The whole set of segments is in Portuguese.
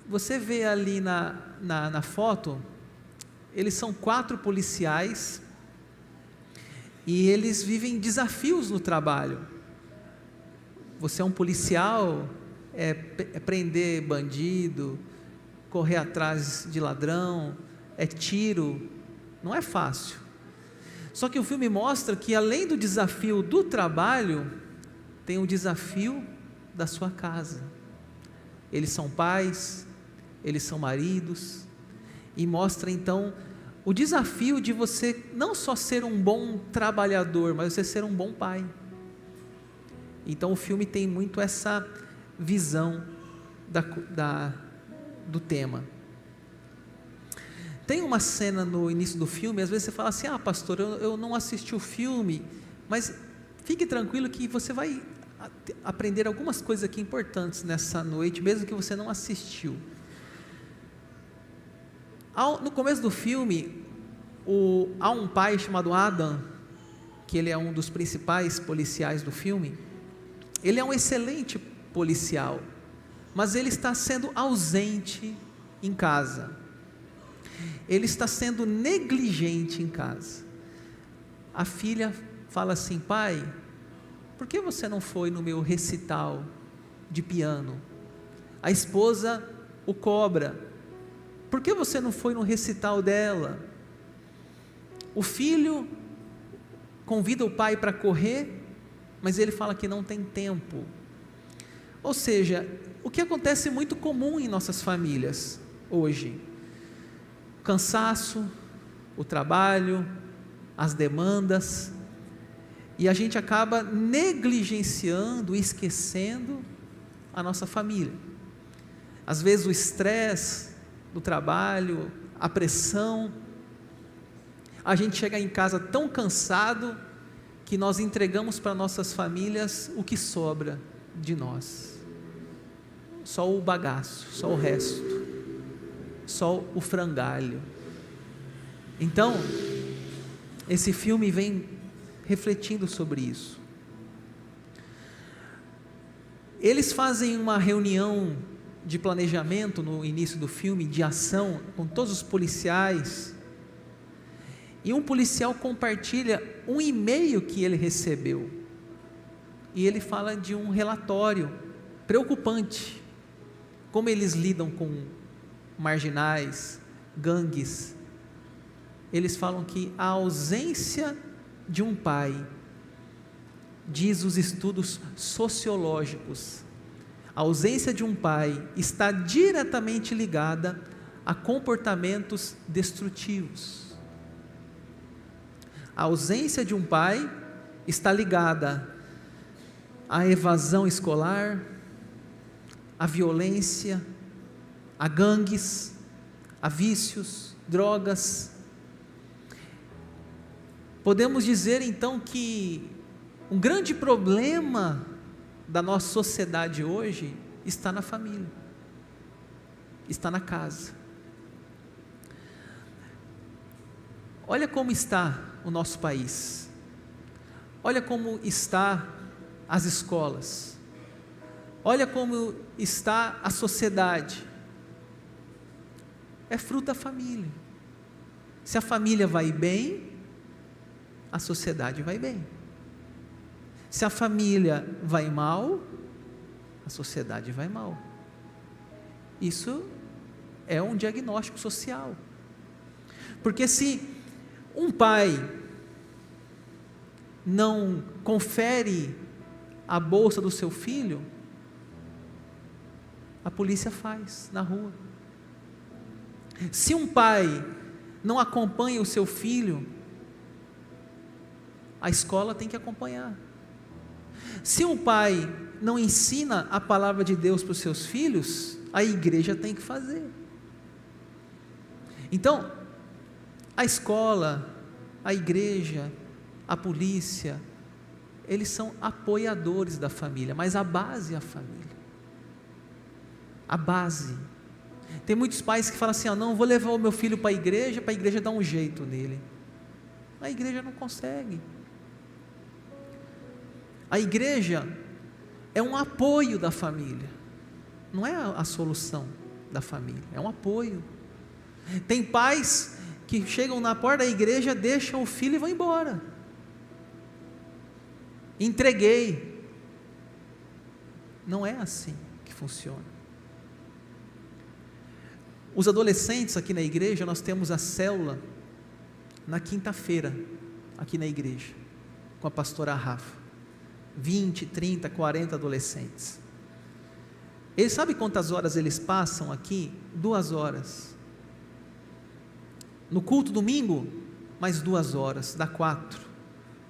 Você vê ali na foto, eles são 4 policiais e eles vivem desafios no trabalho. Você é um policial, é prender bandido, correr atrás de ladrão, é tiro, não é fácil. Só que o filme mostra que além do desafio do trabalho, tem o desafio da sua casa. Eles são pais, eles são maridos, e mostra então o desafio de você não só ser um bom trabalhador, mas você ser um bom pai. Então o filme tem muito essa visão do tema. Tem uma cena no início do filme, às vezes você fala assim: pastor, eu não assisti o filme, mas fique tranquilo que você vai aprender algumas coisas aqui importantes nessa noite, mesmo que você não assistiu. No começo do filme, há um pai chamado Adam, que ele é um dos principais policiais do filme. Ele é um excelente policial, mas ele está sendo ausente em casa. Ele está sendo negligente em casa. A filha fala assim: pai, por que você não foi no meu recital de piano? A esposa o cobra: por que você não foi no recital dela? O filho convida o pai para correr, mas ele fala que não tem tempo. Ou seja, o que acontece muito comum em nossas famílias hoje: o cansaço, o trabalho, as demandas, e a gente acaba negligenciando, esquecendo a nossa família. Às vezes o estresse do trabalho, a pressão, a gente chega em casa tão cansado que nós entregamos para nossas famílias o que sobra de nós, só o bagaço, só o resto, só o frangalho. Então, esse filme vem refletindo sobre isso. Eles fazem uma reunião de planejamento no início do filme, de ação, com todos os policiais, e um policial compartilha um e-mail que ele recebeu, e ele fala de um relatório preocupante, como eles lidam com marginais, gangues. Eles falam que a ausência de um pai, diz os estudos sociológicos, a ausência de um pai está diretamente ligada a comportamentos destrutivos. A ausência de um pai está ligada à evasão escolar, à violência, a gangues, a vícios, drogas. Podemos dizer então que um grande problema da nossa sociedade hoje está na família, está na casa. Olha como está o nosso país, olha como está as escolas, olha como está a sociedade. É fruto da família. Se a família vai bem, a sociedade vai bem. Se a família vai mal, a sociedade vai mal. Isso é um diagnóstico social. Porque se um pai não confere a bolsa do seu filho, a polícia faz na rua. Se um pai não acompanha o seu filho, a escola tem que acompanhar. Se um pai não ensina a palavra de Deus para os seus filhos, a igreja tem que fazer. Então, a escola, a igreja, a polícia, eles são apoiadores da família, mas a base é a família. A base. Tem muitos pais que falam assim: não, vou levar o meu filho para a igreja dar um jeito nele. A igreja não consegue. A igreja é um apoio da família, não é a solução da família, é um apoio. Tem pais que chegam na porta da igreja, deixam o filho e vão embora. Entreguei. Não é assim que funciona. Os adolescentes aqui na igreja, nós temos a célula na quinta-feira, aqui na igreja, com a pastora Rafa. 20, 30, 40 adolescentes. Eles sabem quantas horas eles passam aqui? 2 horas. No culto domingo, mais 2 horas, dá 4.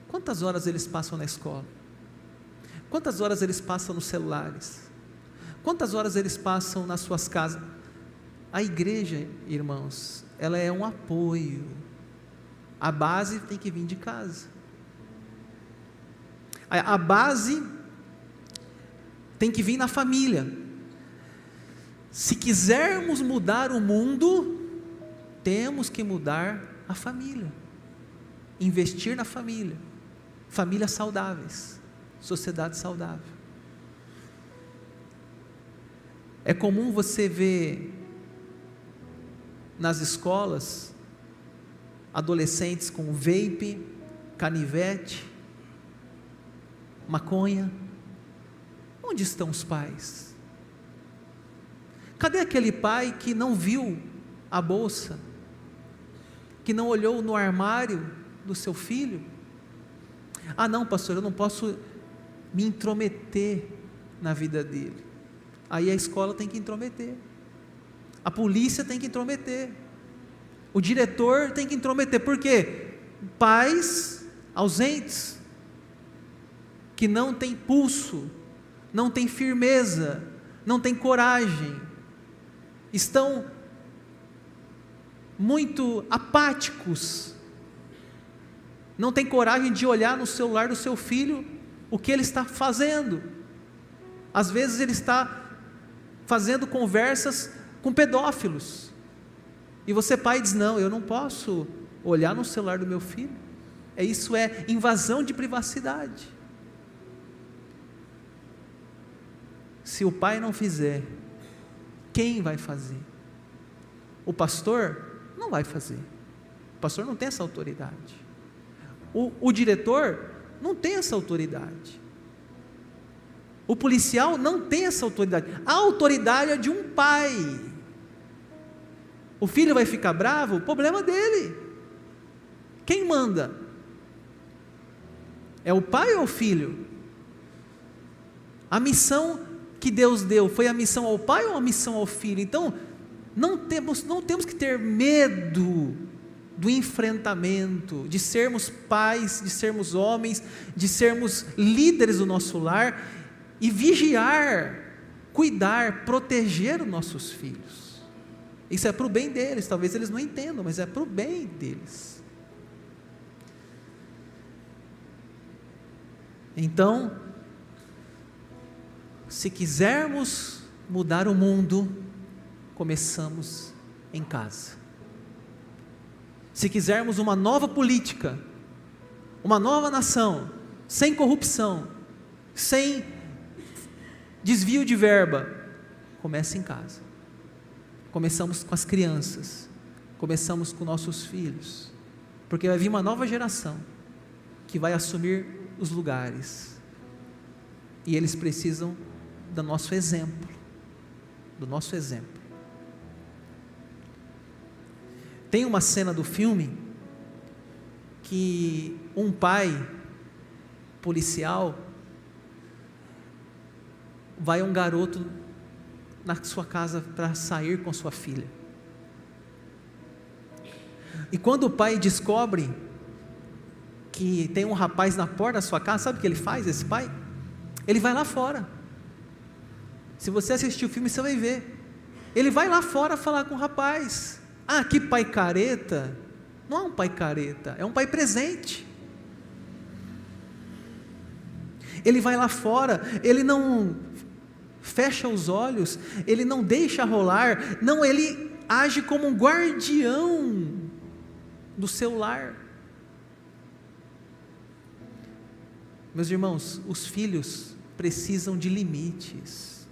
Quantas horas eles passam na escola? Quantas horas eles passam nos celulares? Quantas horas eles passam nas suas casas? A igreja, irmãos, ela é um apoio. A base tem que vir de casa. A base tem que vir na família. Se quisermos mudar o mundo, temos que mudar a família, investir na família, famílias saudáveis, sociedade saudável. É comum você ver nas escolas adolescentes com vape, canivete, maconha. Onde estão os pais? Cadê aquele pai que não viu a bolsa, que não olhou no armário do seu filho? Ah não, pastor, eu não posso me intrometer na vida dele. Aí a escola tem que intrometer, a polícia tem que intrometer, o diretor tem que intrometer. Por quê? Pais ausentes, que não têm pulso, não têm firmeza, não têm coragem, estão muito apáticos, não têm coragem de olhar no celular do seu filho o que ele está fazendo. Às vezes ele está fazendo conversas com pedófilos, e você pai diz: não, eu não posso olhar no celular do meu filho. Isso é invasão de privacidade. Se o pai não fizer, quem vai fazer? O pastor não vai fazer. O pastor não tem essa autoridade. O diretor não tem essa autoridade. O policial não tem essa autoridade. A autoridade é de um pai. O filho vai ficar bravo? O problema dele. Quem manda? É o pai ou o filho? A missão que Deus deu foi a missão ao pai ou a missão ao filho? Então não temos que ter medo do enfrentamento, de sermos pais, de sermos homens, de sermos líderes do nosso lar e vigiar, cuidar, proteger os nossos filhos. Isso é para o bem deles. Talvez eles não entendam, mas é para o bem deles. Então, se quisermos mudar o mundo, começamos em casa. Se quisermos uma nova política, uma nova nação, sem corrupção, sem desvio de verba, comece em casa. Começamos com as crianças, começamos com nossos filhos, porque vai vir uma nova geração que vai assumir os lugares, e eles precisam do nosso exemplo, Tem uma cena do filme que um pai policial vai a um garoto na sua casa para sair com sua filha, e quando o pai descobre que tem um rapaz na porta da sua casa, sabe o que ele faz, esse pai? Ele vai lá fora. Se você assistir o filme, você vai ver. Ele vai lá fora falar com o rapaz. Ah, que pai careta. Não é um pai careta, é um pai presente. Ele vai lá fora, ele não fecha os olhos, ele não deixa rolar, não, ele age como um guardião do seu lar. Meus irmãos, os filhos precisam de limites.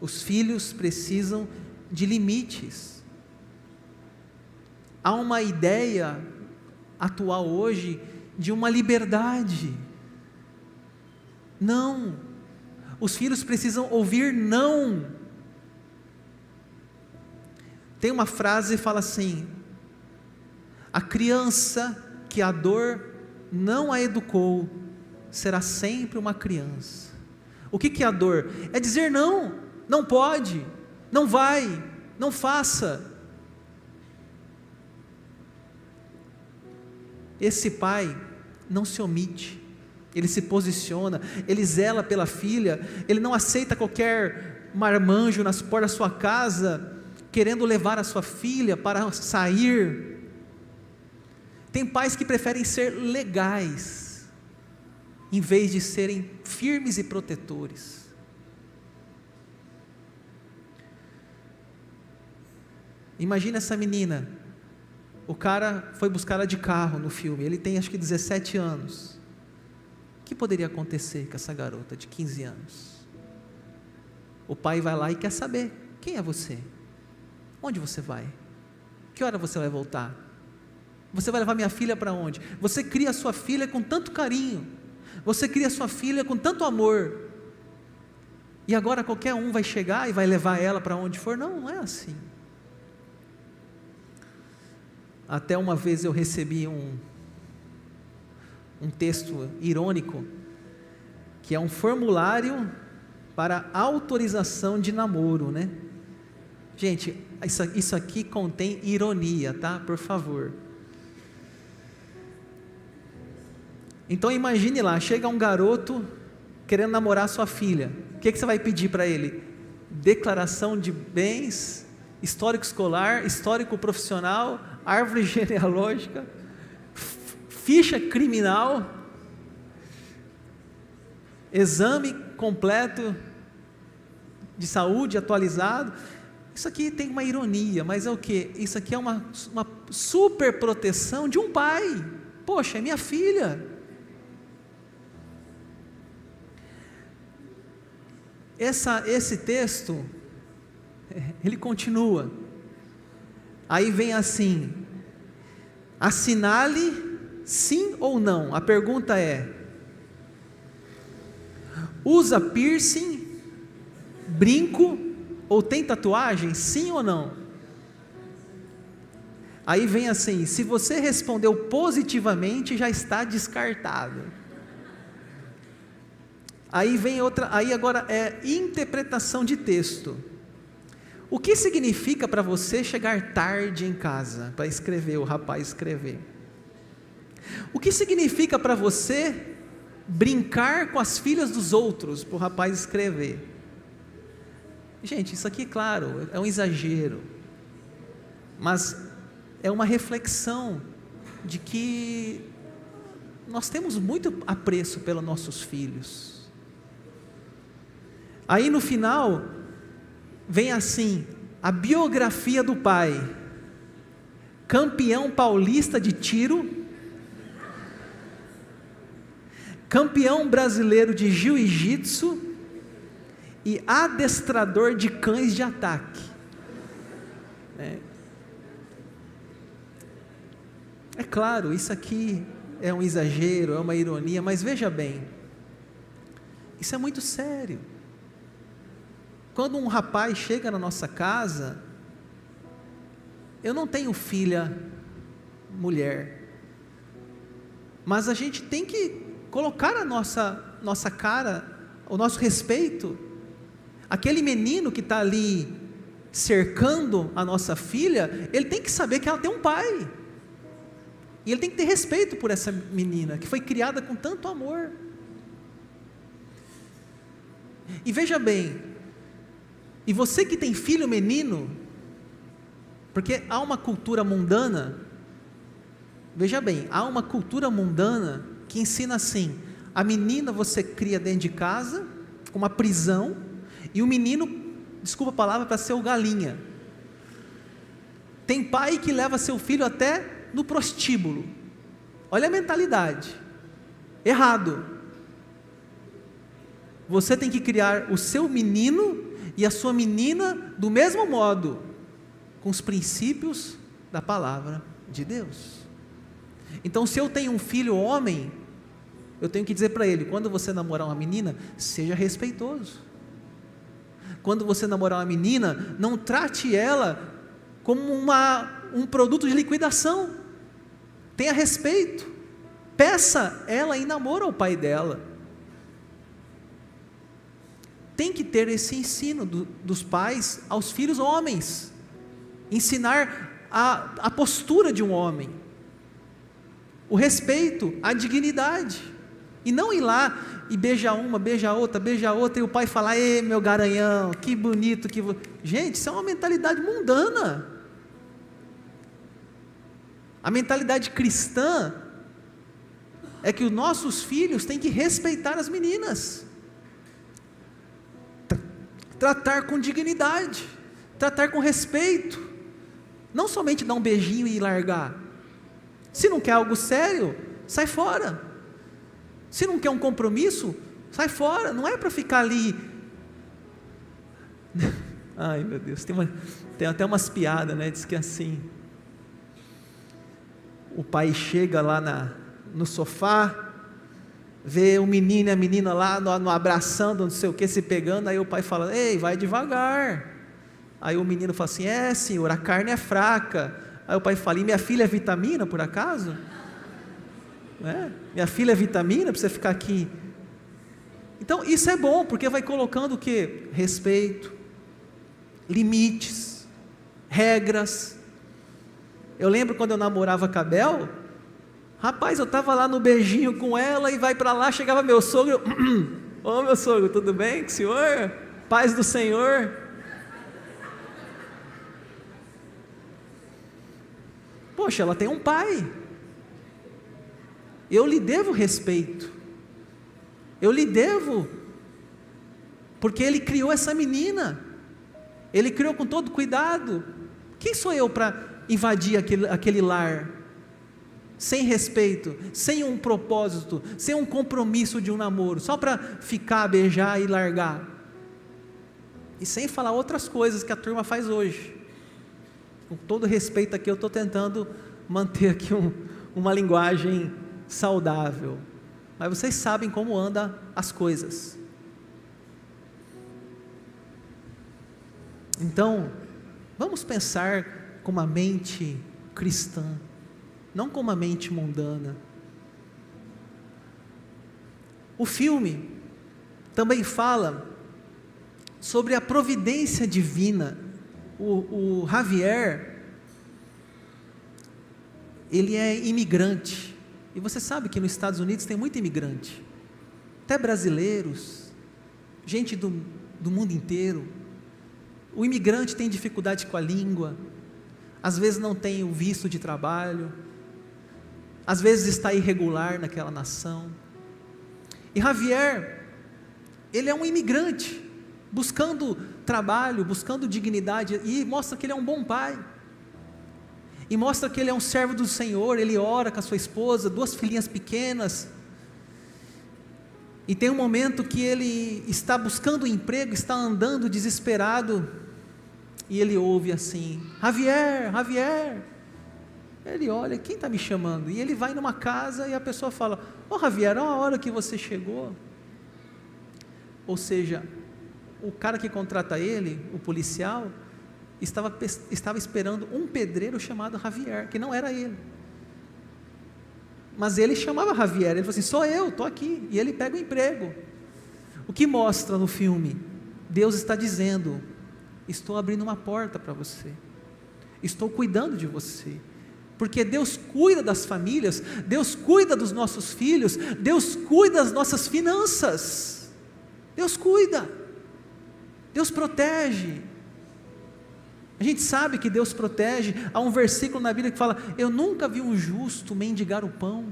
Os filhos precisam de limites. Há uma ideia atual hoje de uma liberdade. Não. Os filhos precisam ouvir não. Tem uma frase que fala assim: a criança que a dor não a educou, será sempre uma criança. O que é a dor? É dizer não, não pode, não vai, não faça. Esse pai não se omite, ele se posiciona, ele zela pela filha, ele não aceita qualquer marmanjo nas portas da sua casa, querendo levar a sua filha para sair. Tem pais que preferem ser legais, em vez de serem firmes e protetores. Imagina essa menina, o cara foi buscar ela de carro no filme, ele tem acho que 17 anos, o que poderia acontecer com essa garota de 15 anos? O pai vai lá e quer saber: quem é você? Onde você vai? Que hora você vai voltar? Você vai levar minha filha para onde? Você cria a sua filha com tanto carinho, você cria a sua filha com tanto amor, e agora qualquer um vai chegar e vai levar ela para onde for? Não, não é assim. Até uma vez eu recebi um texto irônico, que é um formulário para autorização de namoro, né? Gente, isso aqui contém ironia, tá? Por favor. Então imagine lá, chega um garoto querendo namorar sua filha, o que você vai pedir para ele? Declaração de bens, histórico escolar, histórico profissional, árvore genealógica, ficha criminal, exame completo de saúde atualizado. Isso aqui tem uma ironia, mas é o que? Isso aqui é uma super proteção de um pai. Poxa, é minha filha. Esse texto, ele continua, aí vem assim: assinale sim ou não. A pergunta é: usa piercing, brinco ou tem tatuagem, sim ou não? Aí vem assim: se você respondeu positivamente, já está descartado. Aí vem outra, aí agora é interpretação de texto. O que significa para você chegar tarde em casa, para escrever, o rapaz escrever? O que significa para você brincar com as filhas dos outros, para o rapaz escrever? Gente, isso aqui, claro, é um exagero, mas é uma reflexão de que nós temos muito apreço pelos nossos filhos. Aí no final, vem assim: a biografia do pai: campeão paulista de tiro, campeão brasileiro de jiu-jitsu e adestrador de cães de ataque. É claro, isso aqui é um exagero, é uma ironia, mas veja bem, isso é muito sério. Quando um rapaz chega na nossa casa, eu não tenho filha mulher, mas a gente tem que colocar a nossa cara, o nosso respeito. Aquele menino que está ali cercando a nossa filha, ele tem que saber que ela tem um pai, e ele tem que ter respeito por essa menina, que foi criada com tanto amor. E veja bem, e você que tem filho menino, porque há uma cultura mundana, veja bem, há uma cultura mundana que ensina assim: a menina você cria dentro de casa, com uma prisão, e o menino, desculpa a palavra, para ser o galinha. Tem pai que leva seu filho até no prostíbulo. Olha a mentalidade, errado. Você tem que criar o seu menino e a sua menina do mesmo modo, com os princípios da palavra de Deus. Então, se eu tenho um filho homem, eu tenho que dizer para ele: quando você namorar uma menina, seja respeitoso. Quando você namorar uma menina, não trate ela como um produto de liquidação. Tenha respeito. Peça ela em namoro ao pai dela. Tem que ter esse ensino dos pais aos filhos homens. Ensinar a postura de um homem. O respeito, a dignidade. E não ir lá e beijar uma, beijar outra, e o pai falar: ei, meu garanhão, que bonito que... Gente, isso é uma mentalidade mundana. A mentalidade cristã é que os nossos filhos têm que respeitar as meninas, tratar com dignidade, tratar com respeito, não somente dar um beijinho e largar. Se não quer algo sério, sai fora. Se não quer um compromisso, sai fora. Não é para ficar ali. Ai, meu Deus, tem até umas piadas, né? Diz que assim, o pai chega lá no sofá, vê o menino e a menina lá no abraçando, não sei o que, se pegando. Aí o pai fala: ei, vai devagar. Aí o menino fala assim: é, senhor, a carne é fraca. Aí o pai fala: e minha filha é vitamina, por acaso? Minha filha é vitamina para você ficar aqui? Então isso é bom, porque vai colocando o que? Respeito, limites, regras. Eu lembro quando eu namorava com a Bel, rapaz, eu estava lá no beijinho com ela, e vai para lá, chegava meu sogro: ô meu sogro, tudo bem com o senhor? Paz do Senhor. Poxa, ela tem um pai. Eu lhe devo respeito. Eu lhe devo, porque ele criou essa menina. Ele criou com todo cuidado. Quem sou eu para invadir aquele lar? Sem respeito, sem um propósito, sem um compromisso de um namoro, só para ficar, beijar e largar. E sem falar outras coisas que a turma faz hoje. Com todo respeito aqui, eu estou tentando manter aqui uma linguagem saudável, mas vocês sabem como andam as coisas. Então, vamos pensar com uma mente cristã, não com uma mente mundana. O filme também fala sobre a providência divina. O Javier, ele é imigrante, e você sabe que nos Estados Unidos tem muito imigrante, até brasileiros, gente do mundo inteiro. O imigrante tem dificuldade com a língua, às vezes não tem o visto de trabalho, às vezes está irregular naquela nação. E Javier, ele é um imigrante, buscando trabalho, buscando dignidade, e mostra que ele é um bom pai, e mostra que ele é um servo do Senhor. Ele ora com a sua esposa, 2 filhinhas pequenas, e tem um momento que ele está buscando um emprego, está andando desesperado, e ele ouve assim: Javier, Javier. Ele olha: quem está me chamando? E ele vai numa casa, e a pessoa fala: ô Javier, olha a hora que você chegou. Ou seja, o cara que contrata ele, o policial, estava esperando um pedreiro chamado Javier, que não era ele, mas ele chamava Javier. Ele falou assim: sou eu, estou aqui. E ele pega o emprego. O que mostra no filme? Deus está dizendo: estou abrindo uma porta para você, estou cuidando de você, porque Deus cuida das famílias, Deus cuida dos nossos filhos, Deus cuida das nossas finanças, Deus cuida, Deus protege. A gente sabe que Deus protege. Há um versículo na Bíblia que fala: eu nunca vi um justo mendigar o pão.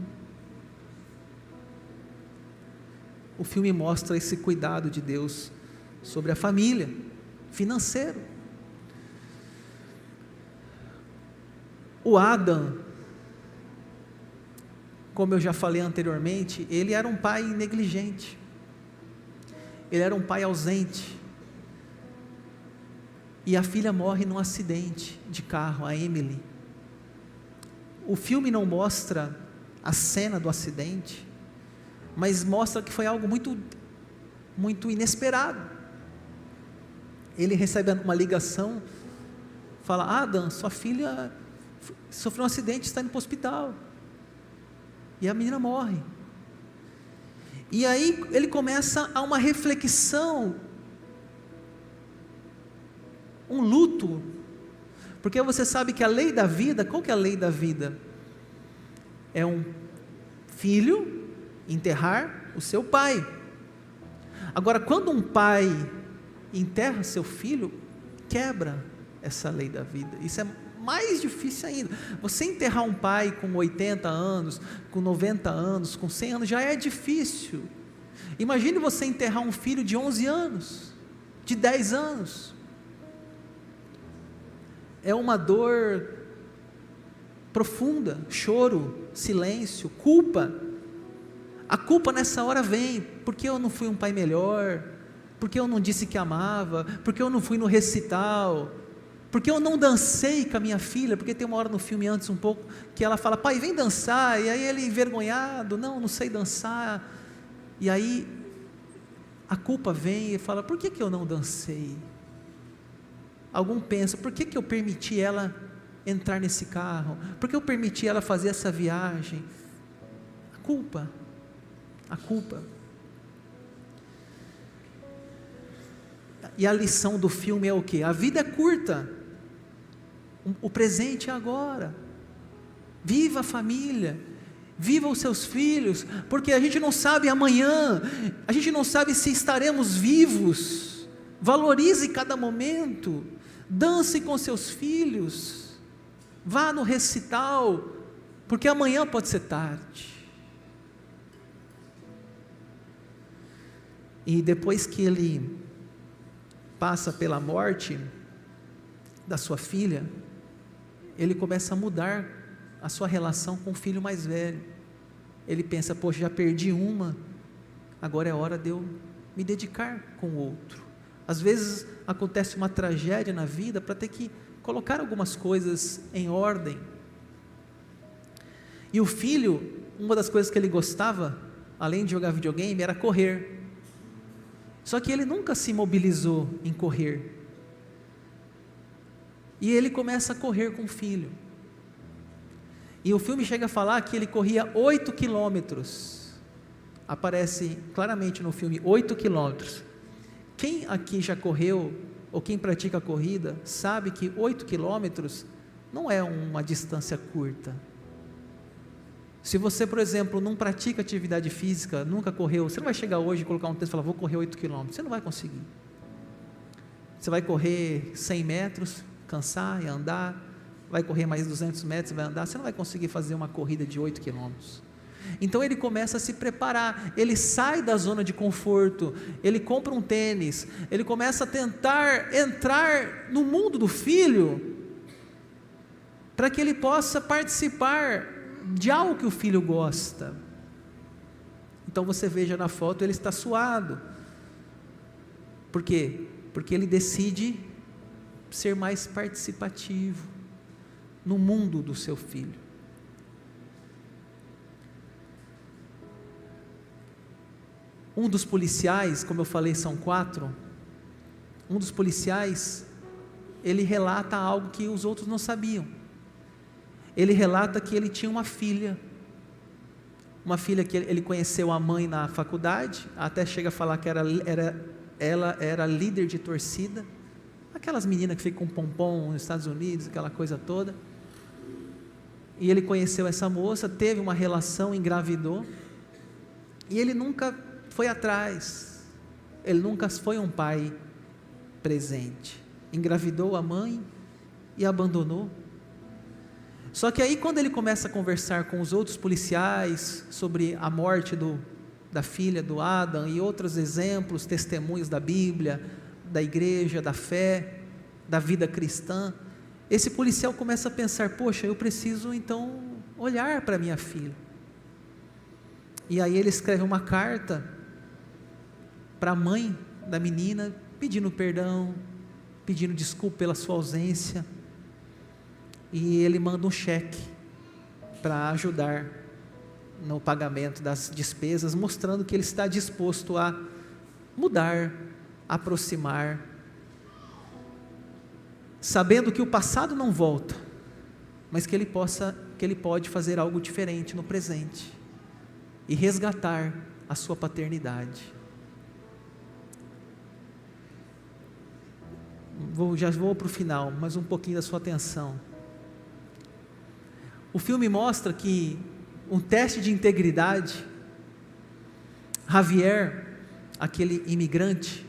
O filme mostra esse cuidado de Deus sobre a família, financeiro. O Adam, como eu já falei anteriormente, ele era um pai negligente. ele era um pai ausente. E a filha morre num acidente de carro, a Emily. O filme não mostra a cena do acidente, mas mostra que foi algo muito, muito inesperado. Ele recebe uma ligação, fala: Adam, sua filha sofreu um acidente, está indo para o hospital. E a menina morre. E aí ele começa a uma reflexão, um luto, porque você sabe que a lei da vida, qual que é a lei da vida? É um filho enterrar o seu pai. Agora, quando um pai enterra seu filho, quebra essa lei da vida. Isso é mais difícil ainda. Você enterrar um pai com 80 anos, com 90 anos, com 100 anos, já é difícil. Imagine você enterrar um filho de 11 anos, de 10 anos. É uma dor profunda, choro, silêncio, culpa. A culpa nessa hora vem, porque eu não fui um pai melhor, porque eu não disse que amava, porque eu não fui no recital, porque eu não dancei com a minha filha, porque tem uma hora no filme antes um pouco, que ela fala: pai, vem dançar, e aí ele envergonhado, não sei dançar, e aí a culpa vem e fala: por que eu não dancei? Algum pensa: por que eu permiti ela entrar nesse carro? Por que eu permiti ela fazer essa viagem? A culpa. E a lição do filme é o quê? A vida é curta, o presente é agora. Viva a família, viva os seus filhos, porque a gente não sabe amanhã, a gente não sabe se estaremos vivos. Valorize cada momento, dance com seus filhos, vá no recital, porque amanhã pode ser tarde. E depois que ele passa pela morte da sua filha, ele começa a mudar a sua relação com o filho mais velho. Ele pensa: poxa, já perdi uma, agora é hora de eu me dedicar com o outro. Às vezes acontece uma tragédia na vida para ter que colocar algumas coisas em ordem. E o filho, uma das coisas que ele gostava, além de jogar videogame, era correr. Só que ele nunca se mobilizou em correr. E ele começa a correr com o filho. E o filme chega a falar que ele corria 8 quilômetros. Aparece claramente no filme 8 quilômetros. Quem aqui já correu, ou quem pratica corrida, sabe que 8 quilômetros não é uma distância curta. Se você, por exemplo, não pratica atividade física, nunca correu, você não vai chegar hoje e colocar um texto e falar: vou correr 8 quilômetros. Você não vai conseguir. Você vai correr 100 metros, cansar e andar, vai correr mais 200 metros e vai andar, você não vai conseguir fazer uma corrida de 8 quilômetros. Então ele começa a se preparar, ele sai da zona de conforto, ele compra um tênis, ele começa a tentar entrar no mundo do filho, para que ele possa participar de algo que o filho gosta. Então você veja na foto, ele está suado. Por quê? Porque ele decide ser mais participativo no mundo do seu filho. Um dos policiais, como eu falei, são 4. Um dos policiais, ele relata algo que os outros não sabiam. Ele relata que ele tinha uma filha que ele conheceu a mãe na faculdade, até chega a falar que ela era líder de torcida, aquelas meninas que ficam com pompom nos Estados Unidos, aquela coisa toda. E ele conheceu essa moça, teve uma relação, engravidou, e ele nunca foi atrás, ele nunca foi um pai presente. Engravidou a mãe e abandonou. Só que aí, quando ele começa a conversar com os outros policiais sobre a morte da filha do Adam e outros exemplos, testemunhos da Bíblia, da igreja, da fé, da vida cristã, esse policial começa a pensar: poxa, eu preciso então olhar para minha filha. E aí ele escreve uma carta para a mãe da menina, pedindo perdão, pedindo desculpa pela sua ausência, e ele manda um cheque para ajudar no pagamento das despesas, mostrando que ele está disposto a mudar, aproximar, sabendo que o passado não volta, mas que ele pode fazer algo diferente no presente e resgatar a sua paternidade. Já vou para o final, mas um pouquinho da sua atenção. O filme mostra que um teste de integridade, Javier, aquele imigrante,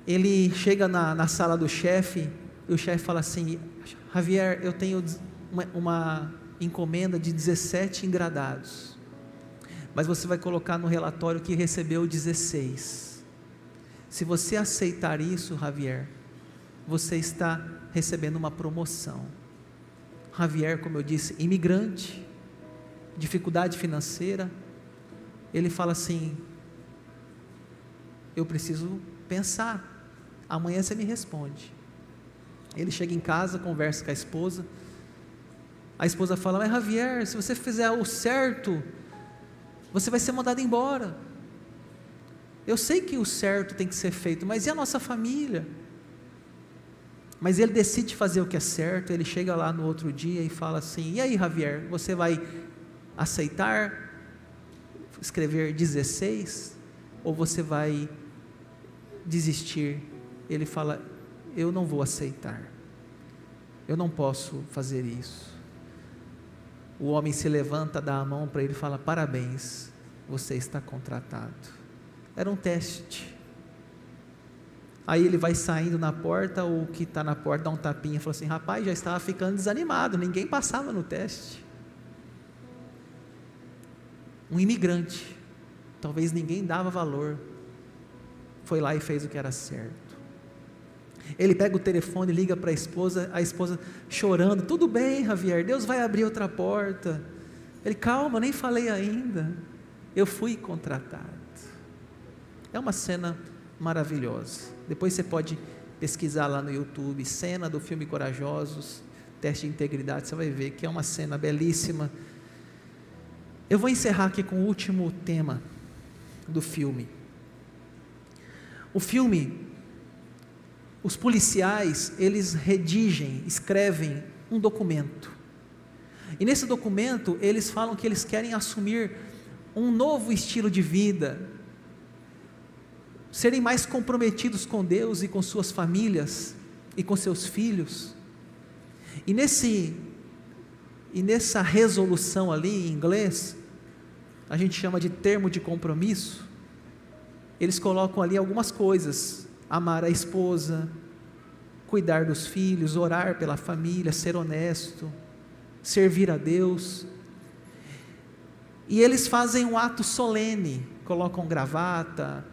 ele chega na sala do chefe, e o chefe fala assim: Javier, eu tenho uma encomenda de 17 engradados, mas você vai colocar no relatório que recebeu 16. Se você aceitar isso, Javier, você está recebendo uma promoção. Javier, como eu disse, imigrante, dificuldade financeira, ele fala assim: eu preciso pensar, amanhã você me responde. Ele chega em casa, conversa com a esposa fala: mas Javier, se você fizer o certo, você vai ser mandado embora. Eu sei que o certo tem que ser feito, mas e a nossa família? Mas ele decide fazer o que é certo. Ele chega lá no outro dia e fala assim: e aí, Javier, você vai aceitar escrever 16 ou você vai desistir? Ele fala: eu não vou aceitar, eu não posso fazer isso. O homem se levanta, dá a mão para ele e fala: parabéns, você está contratado. Era um teste. Aí ele vai saindo na porta, o que está na porta dá um tapinha e fala assim: rapaz, já estava ficando desanimado, ninguém passava no teste. Um imigrante, talvez ninguém dava valor, foi lá e fez o que era certo. Ele pega o telefone, liga para a esposa chorando: tudo bem, Javier, Deus vai abrir outra porta. Ele: calma, nem falei ainda, eu fui contratado. É uma cena maravilhosa. Depois você pode pesquisar lá no YouTube, cena do filme Corajosos, teste de integridade, você vai ver que é uma cena belíssima. Eu vou encerrar aqui com o último tema do filme. O filme, os policiais, eles escrevem um documento, e nesse documento eles falam que eles querem assumir um novo estilo de vida, serem mais comprometidos com Deus e com suas famílias e com seus filhos. E nessa resolução ali em inglês, a gente chama de termo de compromisso, eles colocam ali algumas coisas: amar a esposa, cuidar dos filhos, orar pela família, ser honesto, servir a Deus. E eles fazem um ato solene, colocam gravata,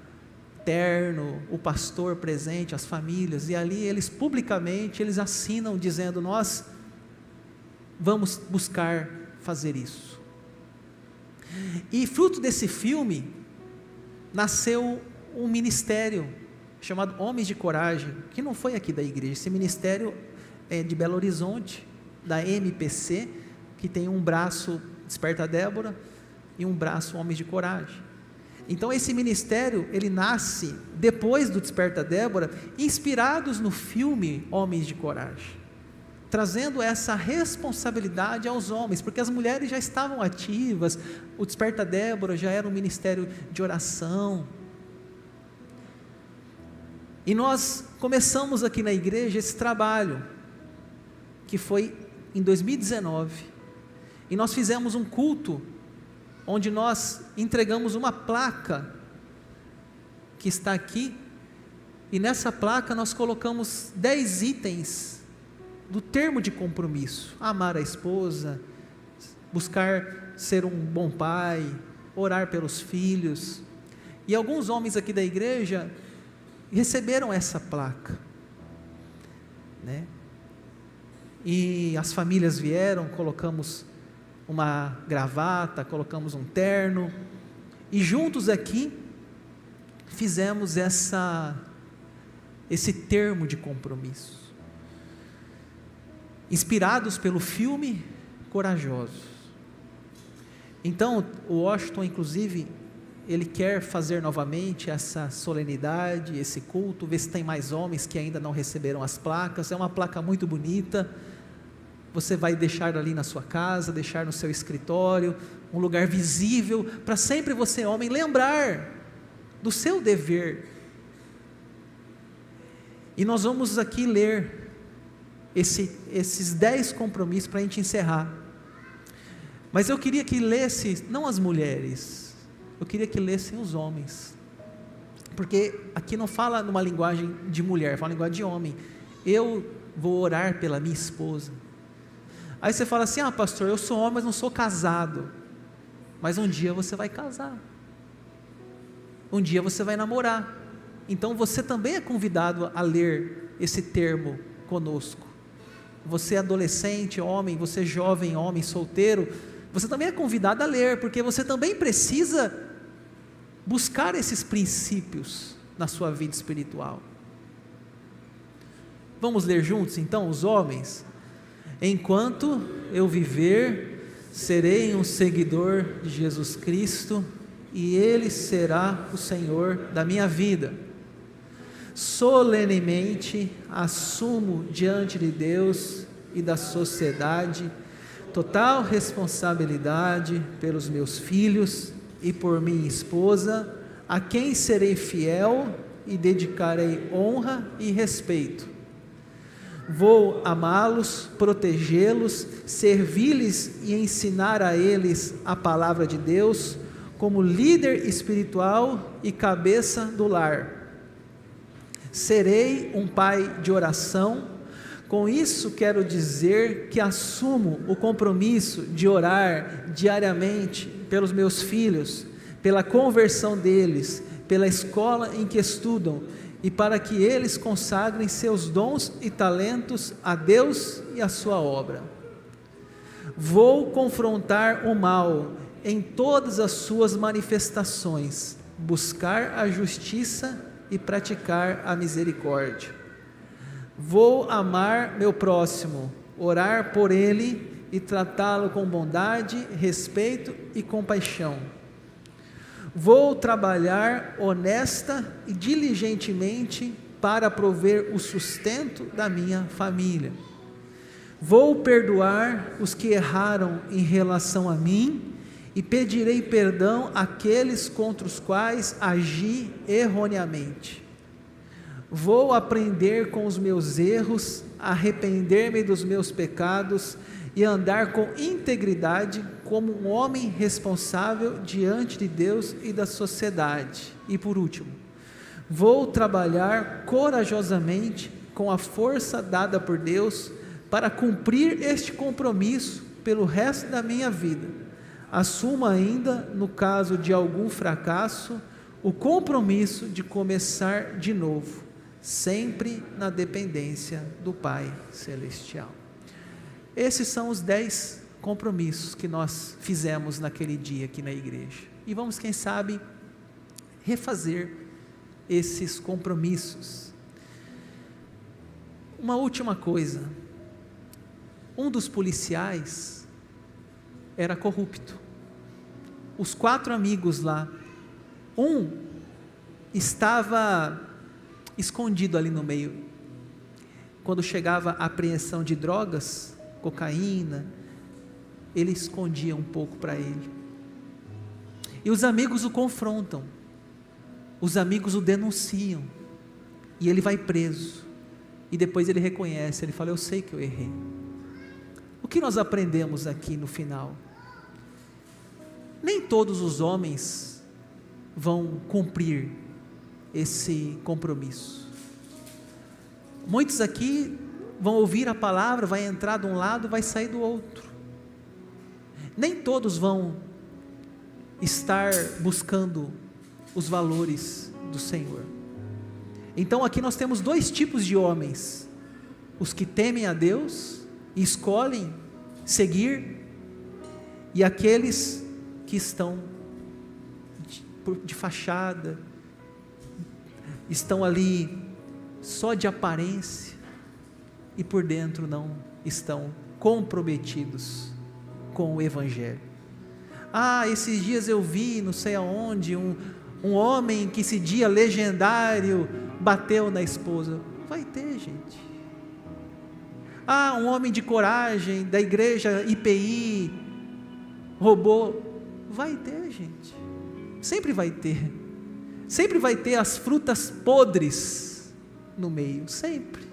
terno, o pastor presente, as famílias, e ali eles publicamente assinam dizendo: nós vamos buscar fazer isso. E fruto desse filme nasceu um ministério chamado Homens de Coragem, que não foi aqui da igreja. Esse ministério é de Belo Horizonte, da MPC, que tem um braço Desperta Débora e um braço Homens de Coragem. Então esse ministério, ele nasce depois do Desperta Débora, inspirados no filme Homens de Coragem, trazendo essa responsabilidade aos homens, porque as mulheres já estavam ativas, o Desperta Débora já era um ministério de oração, e nós começamos aqui na igreja esse trabalho, que foi em 2019, e nós fizemos um culto, onde nós entregamos uma placa, que está aqui, e nessa placa nós colocamos 10 itens, do termo de compromisso: amar a esposa, buscar ser um bom pai, orar pelos filhos, e alguns homens aqui da igreja, receberam essa placa, né? E as famílias vieram, colocamos uma gravata, colocamos um terno, e juntos aqui, fizemos esse termo de compromisso, inspirados pelo filme Corajosos. Então, o Washington, inclusive, ele quer fazer novamente essa solenidade, esse culto, ver se tem mais homens que ainda não receberam as placas. É uma placa muito bonita, você vai deixar ali na sua casa, deixar no seu escritório, um lugar visível, para sempre você, homem, lembrar do seu dever. E nós vamos aqui ler esses 10 compromissos para a gente encerrar. Mas eu queria que lesse, não as mulheres, eu queria que lessem os homens, porque aqui não fala numa linguagem de mulher, fala linguagem de homem. Eu vou orar pela minha esposa. Aí você fala assim: pastor, eu sou homem, mas não sou casado. Mas um dia você vai casar, um dia você vai namorar, então você também é convidado a ler esse termo conosco. Você adolescente, homem, você jovem, homem, solteiro, você também é convidado a ler, porque você também precisa buscar esses princípios na sua vida espiritual. Vamos ler juntos então, os homens? Enquanto eu viver, serei um seguidor de Jesus Cristo, e Ele será o Senhor da minha vida. Solenemente assumo diante de Deus e da sociedade total responsabilidade pelos meus filhos e por minha esposa, a quem serei fiel e dedicarei honra e respeito. Vou amá-los, protegê-los, servi-lhes e ensinar a eles a palavra de Deus, como líder espiritual e cabeça do lar. Serei um pai de oração. Com isso quero dizer que assumo o compromisso de orar diariamente pelos meus filhos, pela conversão deles, pela escola em que estudam, e para que eles consagrem seus dons e talentos a Deus e a sua obra. Vou confrontar o mal em todas as suas manifestações, buscar a justiça e praticar a misericórdia. Vou amar meu próximo, orar por ele e tratá-lo com bondade, respeito e compaixão. Vou trabalhar honesta e diligentemente para prover o sustento da minha família. Vou perdoar os que erraram em relação a mim e pedirei perdão àqueles contra os quais agi erroneamente. Vou aprender com os meus erros, arrepender-me dos meus pecados e andar com integridade como um homem responsável diante de Deus e da sociedade. E por último, vou trabalhar corajosamente com a força dada por Deus para cumprir este compromisso pelo resto da minha vida. Assumo ainda, no caso de algum fracasso, o compromisso de começar de novo, sempre na dependência do Pai Celestial. Esses são os 10 compromissos que nós fizemos naquele dia aqui na igreja. E vamos, quem sabe, refazer esses compromissos. Uma última coisa. Um dos policiais era corrupto. Os 4 amigos lá, um estava escondido ali no meio. Quando chegava a apreensão de drogas, cocaína, ele escondia um pouco para ele. E os amigos o confrontam, os amigos o denunciam, e ele vai preso. E depois ele reconhece, ele fala: eu sei que eu errei. O que nós aprendemos aqui no final? Nem todos os homens vão cumprir esse compromisso. Muitos aqui vão ouvir a palavra, vai entrar de um lado, vai sair do outro. Nem todos vão estar buscando os valores do Senhor. Então aqui nós temos 2 tipos de homens: os que temem a Deus e escolhem seguir, e aqueles que estão de fachada, estão ali só de aparência e por dentro não estão comprometidos com o Evangelho. Esses dias eu vi, não sei aonde, um homem que esse dia legendário bateu na esposa. Vai ter, gente. Um homem de coragem da igreja IPI roubou. Vai ter, gente. Sempre vai ter. Sempre vai ter as frutas podres no meio, sempre.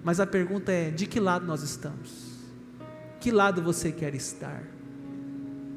Mas a pergunta é: de que lado nós estamos? Que lado você quer estar?